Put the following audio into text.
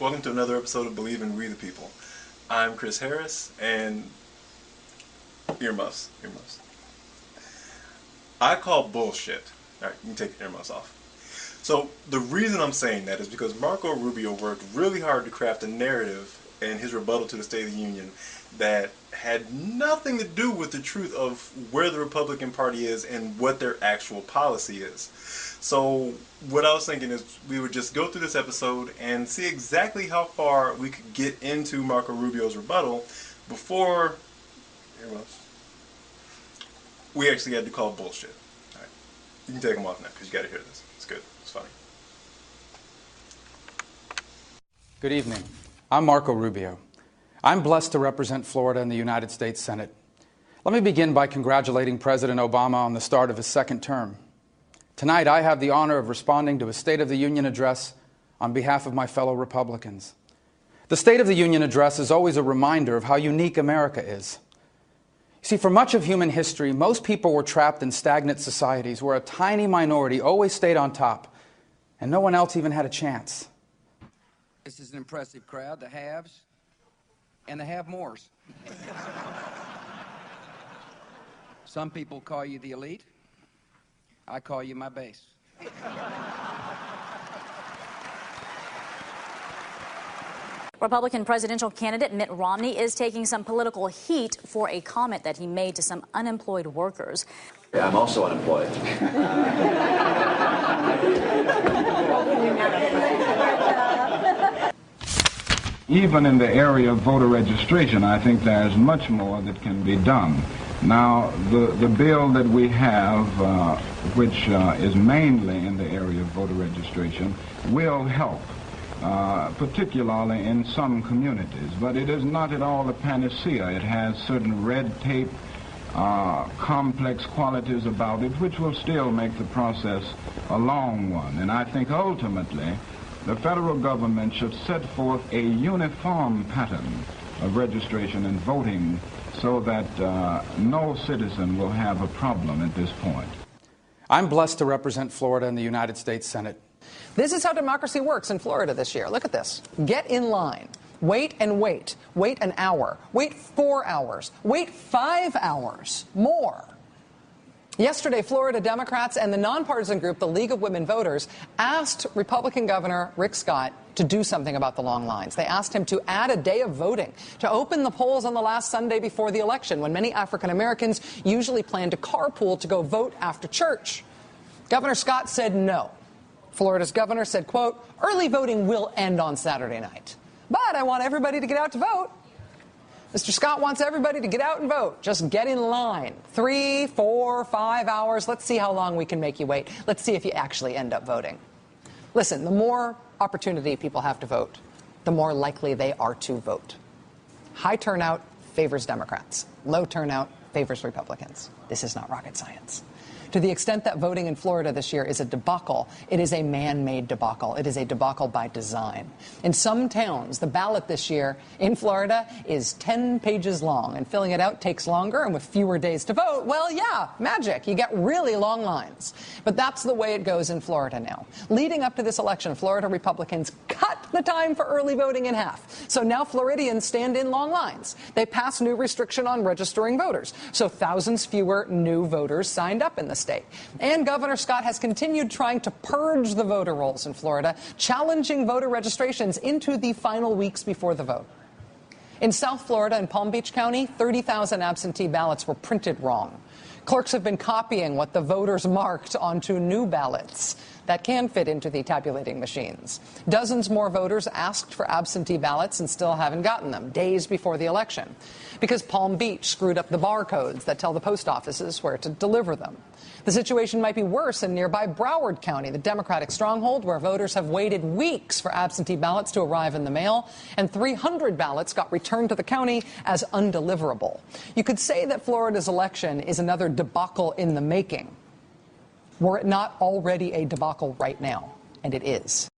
Welcome to another episode of Believe in We the People. I'm Chris Harris, and earmuffs. I call bullshit. Alright, you can take the earmuffs off. So the reason I'm saying that is because Marco Rubio worked really hard to craft a narrative in his rebuttal to the State of the Union that had nothing to do with the truth of where the Republican Party is and what their actual policy is. So what I was thinking is we would just go through this episode and see exactly how far we could get into Marco Rubio's rebuttal before we actually had to call bullshit. All right. You can take them off now because you got to hear this. It's good. It's funny. Good evening. I'm Marco Rubio. I'm blessed to represent Florida in the United States Senate. Let me begin by congratulating President Obama on the start of his second term. Tonight, I have the honor of responding to a State of the Union address on behalf of my fellow Republicans. The State of the Union address is always a reminder of how unique America is. You see, for much of human history, most people were trapped in stagnant societies where a tiny minority always stayed on top, and no one else even had a chance. This is an impressive crowd, the haves and the have-mores. Some people call you the elite. I call you my base. Republican presidential candidate Mitt Romney is taking some political heat for a comment that he made to some unemployed workers. Yeah, I'm also unemployed. Even in the area of voter registration, I think there's much more that can be done. Now, the bill that we have, which is mainly in the area of voter registration, will help, particularly in some communities. But it is not at all a panacea. It has certain red tape, complex qualities about it, which will still make the process a long one. And I think ultimately, the federal government should set forth a uniform pattern of registration and voting so that no citizen will have a problem at this point. I'm blessed to represent Florida in the United States Senate. This is how democracy works in Florida this year. Look at this. Get in line. Wait and wait. Wait an hour. Wait 4 hours. Wait 5 hours. More. Yesterday, Florida Democrats and the nonpartisan group, the League of Women Voters, asked Republican Governor Rick Scott to do something about the long lines. They asked him to add a day of voting, to open the polls on the last Sunday before the election, when many African Americans usually plan to carpool to go vote after church. Governor Scott said no. Florida's governor said, quote, "Early voting will end on Saturday night, but I want everybody to get out to vote." Mr. Scott wants everybody to get out and vote. Just get in line. 3, 4, 5 hours. Let's see how long we can make you wait. Let's see if you actually end up voting. Listen, the more opportunity people have to vote, the more likely they are to vote. High turnout favors Democrats. Low turnout favors Republicans. This is not rocket science. To the extent that voting in Florida this year is a debacle, it is a man-made debacle. It is a debacle by design. In some towns, the ballot this year in Florida is 10 pages long, and filling it out takes longer, and with fewer days to vote, well, yeah, magic. You get really long lines. But that's the way it goes in Florida now. Leading up to this election, Florida Republicans cut the time for early voting in half. So now Floridians stand in long lines. They passed new restriction on registering voters, so thousands fewer new voters signed up in the state. And Governor Scott has continued trying to purge the voter rolls in Florida, challenging voter registrations into the final weeks before the vote. In South Florida and Palm Beach County, 30,000 absentee ballots were printed wrong. Clerks have been copying what the voters marked onto new ballots that can fit into the tabulating machines. Dozens more voters asked for absentee ballots and still haven't gotten them, days before the election, because Palm Beach screwed up the barcodes that tell the post offices where to deliver them. The situation might be worse in nearby Broward County, the Democratic stronghold, where voters have waited weeks for absentee ballots to arrive in the mail, and 300 ballots got returned to the county as undeliverable. You could say that Florida's election is another debacle in the making, were it not already a debacle right now, and it is.